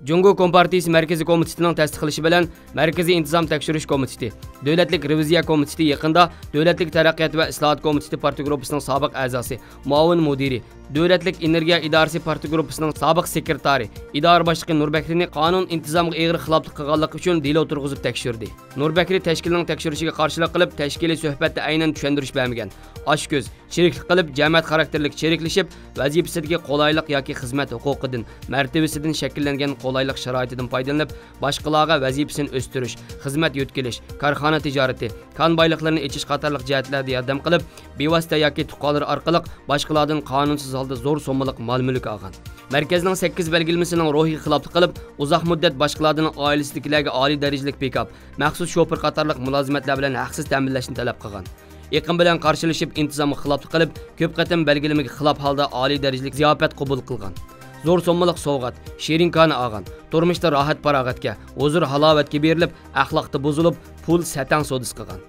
Jungo Kompartiyasi Mərkəzi Komitetining təsdiqlashi bilan Mərkəzi İntizam Tekshirish Komiteti, Dövlətlik Reviziya Komiteti yaqında Dövlətlik Taraqqiyot va Islohot Komiteti partiya guruhining sobiq a'zosi, muavin mudiri, Dövlətlik Energiya idorasi partiya guruhining sobiq sekretari, idora boshlig'i Nurbakrini qonun intizomga eg'ir xiloflik qilganligi uchun delo turg'izib tekshirdi. Nurbakri tashkilning tekshirishiga qarshilik qilib, tashkiliy suhbatda aynan tushuntirish bermagan. Oshko'z, sheriklik qilib, jamiyat xarakterlik sheriklashib, vazifasidagi qolaylik yoki xizmat huquqidan, martabasidan shakllangan qolaylik sharoitidan foydalanib, boshqalarga vazifasini o'stirish, xizmat yo'tkilish, korxona tijorati, kon boyliqlarini echish qatorliq jihatlarda yordam qilib, bevosita yoki tuqqanlar orqali boshqalardan qonunsiz holda zo'r so'mlik mol-mulk olgan. Markazning 8 belgilamasining ruhiy xiloflik qilib, uzoq muddat boshqalardan oilasidagilarga oliy darajalik bekab, maxsus shofir qatorliq mulozimatlar bilan haqsiz ta'minlashni talab qilgan. Iqlim bilan qarshilashib, intizomga xiloflik qilib, ko'p qatim belgilamaga xilof holda oliy darajalik ziyofat qabul qilgan. Zo'r so'mlik sovg'at, shirinkani olgan, turmushda rohat farog'atga, huzur halovatga berilib, axloqda buzilib, pul satan sodis qilgan.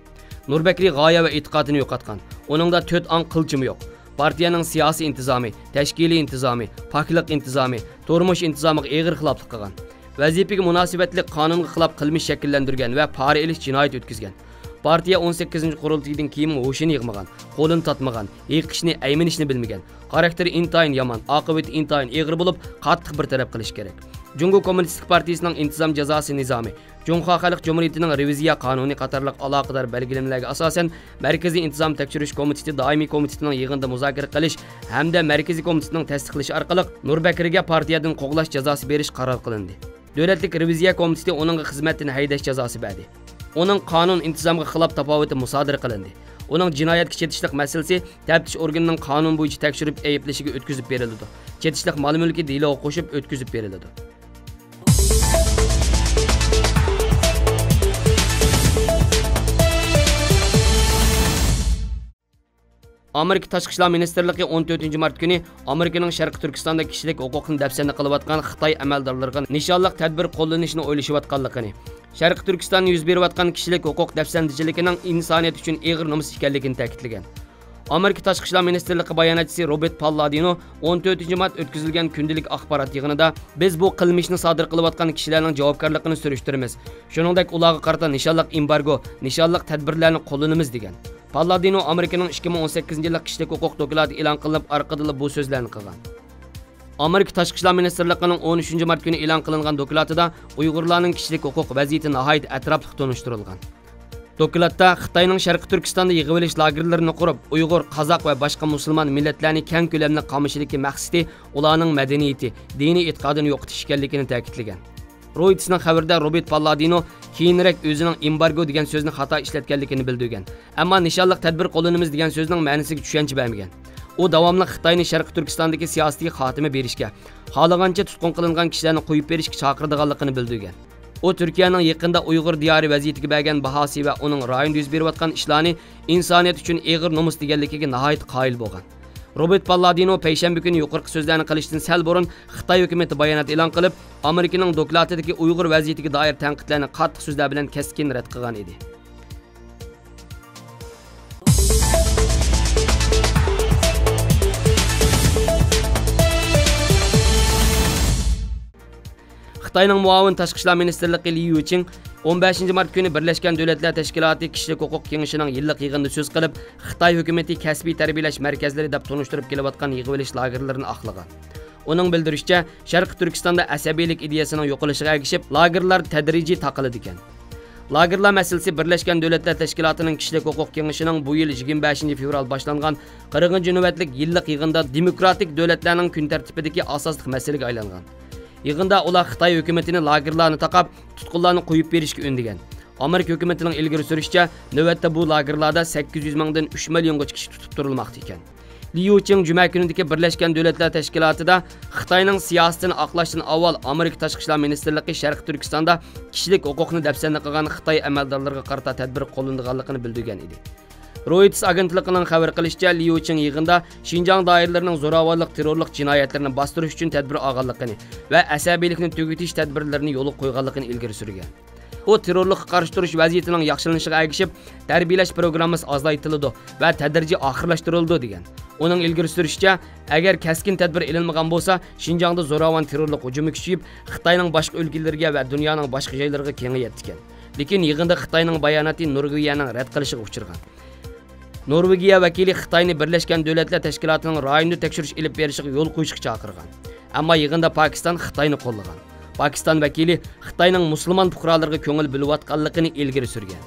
Nurbakri g'oya va e'tiqodini yo'qotgan. Uningda 4 on qilchimi yo'q. Partiyaning siyosiy intizomi, tashkiliy intizomi, poklik intizomi, turmush intizomiga eg'ir xiloflik qilgan. Vazifaga munosabatli qonunga xilof qilmish shakllantirgan va pora elish jinoyat o'tkazgan. Partiya 18-qurultaydan keyin ho'shini yig'magan, qo'lini tatmagan, yiqishni, ayminishni bilmagan. Xarakteri intayin yomon, oqibati intayin eg'ir bo'lib, qattiq bir taraf qilish kerak. Jungo Kommunistik Partiyasining intizom jazosi nizomi, Junxo Xalq Jumhuriyatining reviziya qonuni qatorliq aloqador belgilamalariga asosan Markaziy Intizom Tekshirish Komiteti doimiy komitetining yig'inida muzokara qilish hamda Markaziy komitetining tasdiqlashi orqali Nurbakirga partiyadan qo'g'lash jazosi berish qaror qilindi. Davlatlik reviziya komiteti uning xizmatini haydash jazosi berdi. Uning qonun intizomga xilof tafovati musodara qilindi. Uning jinoyatga chetishlik masalasi taftish organining qonun bo'yicha tekshirib ayblashiga o'tkazib beriladi. Chetishlik mol-mulki deloga qo'shib o'tkazib beriladi. Amerika Tashqi ishlar Ministerligi 14-mart kuni Amerikaning Sharqiy Turkistonda kishilik huquqni dafsana qilayotgan Xitoy amaldorlariga nishonliq tadbir qo'llanishni o'ylashayotganligini, Sharqiy Turkistonda yuz berayotgan kishilik huquq dafsandichiligining insoniyat uchun og'ir nomus ekanligini ta'kidlagan. Amerika Tashqi ishlar Ministerligi bayonotchisi Robert Palladino 14-mart o'tkazilgan kundalik axborot yig'inida biz bu qilmishni sodir qilayotgan kishilarning javobgarligini surishtiramiz. Shuningdek, ularga qarata nishonliq embargo, nishonliq tadbirlarni qo'llanamiz degan. Palladino Amerikaning 2018-yillik kishilik huquq doklati e'lon qilinib, orqada bu so'zlarni qilgan. Amerika Tashqi ishlar Ministerligining 13-mart kuni e'lon qilingan doklatida Uyg'urlarning kishilik huquq vaziyati nihoyat atrofli tunishtirilgan. Doklatda Xitoyning Sharqiy Turkistonda yig'ib olish lagerlarini qurib, Uyg'ur, Qozoq va boshqa musulmon millatlarni keng ko'lamli qamishiligi maqsadi ularning madaniyati, diniy e'tiqodini yo'qotish ekanligini ta'kidlagan. Reuters'ning xabarida Robert Palladino keyinroq o'zining embargo degan so'zni xato ishlatganligini bildirgan. Ammo nishonliq tadbir qo'llanamiz degan so'zning ma'nosiga tushuncha bermagan. U davomli Xitoyning Sharqiy Turkistondagi siyosiy xotima berishga, xohlagancha tutqun qilingan kishilarni qo'yib berishga chaqirdiganligini bildirgan. U Turkiyaning yaqinda Uyg'ur diyori vaziyatiga bergan bahosi va uning rayonda yuz berayotgan ishlarni insoniyat uchun og'ir nomus deganligiga nihoyat qoyil bo'lgan. Robert Palladino payshanba kuni yuqorqi so'zlarni qilishdan sal burun Xitoy hukumati bayonot e'lon qilib, Amerikaning doklatidagi Uyg'ur vaziyatiga doir tanqidlarni qattiq so'zlar bilan keskin rad qilgan edi. Xitoyning muavin tashqi ishlar ministerligi Li Yuching 15-mart kuni Birlashgan Davlatlar Tashkiloti kishilik huquq kengashining yillik yig'inida so'z qilib, Xitoy hukumati kasbiy tarbiyalash markazlari deb tunishtirib kelayotgan yig'ib olish lagerlarini aqlagan. Uning bildirishicha, Sharqiy Turkistonda asabiylik ideyasining yo'qilishiga ergishib, lagerlar tadrijiy taqiladi ekan. Lagerlar masalasi Birlashgan Davlatlar Tashkilotining kishilik huquq kengashining bu yil 25-fevral boshlangan 40-navbatlik yillik yig'inda demokratik davlatlarning kun tartibidagi asosli masalaga aylangan. Yig'inda ular Xitoy hukumatini lagerlarni taqab, tutqunlarni qo'yib berishga undagan. Amerika hukumatining ilgari surishicha, navbatda bu lagerlarda 800 mingdan 3 milliongacha kishi tutib turilmoqda ekan. Li Yuching juma kunidagi Birlashgan Davlatlar Tashkilotida Xitoyning siyosatini oqlashdan avval Amerika Tashqi ishlar Ministerligi Sharqiy Turkistonda kishilik huquqni dafsana qilgan Xitoy amaldorlariga qarata tadbir qo'llanganligini bildirgan edi. Reuters agentligining xabar qilishicha, Li Yuching yig'inda Xinjiang doiralarining zo'ravonlik, terrorlik jinoyatlarini bostirish uchun tadbir olganligini va asabiylikni tugutish tadbirlarini yo'lga qo'yganligini ilgari surgan. U terrorlikqa qarshi turish vaziyatining yaxshilanishiga ergishib, tarbiyalash programmasi ozaytirildi va tadrijiy oxirlashtirildi degan. Uning ilgari surishicha, agar keskin tadbir ilinmagan bo'lsa, Şinjangda zo'ravon terrorlik hujumi kuchayib, Xitoyning boshqa o'lkalarga va dunyoning boshqa joylariga kengayadi ekan. Lekin yig'inda Xitoyning bayonoti Norvegiyaning rad qilishiga uchragan. Norvegiya vakili Xitoyni Birlashgan Davlatlar Tashkilotining rayonni tekshirish ilib berishiga yo'l qo'yishga chaqirgan. Ammo yig'inda Pokiston Xitoyni qo'llagan. Pokiston vakili Xitoyning musulmon fuqarolarga ko'ngil bo'layotganligini ilgari surgan.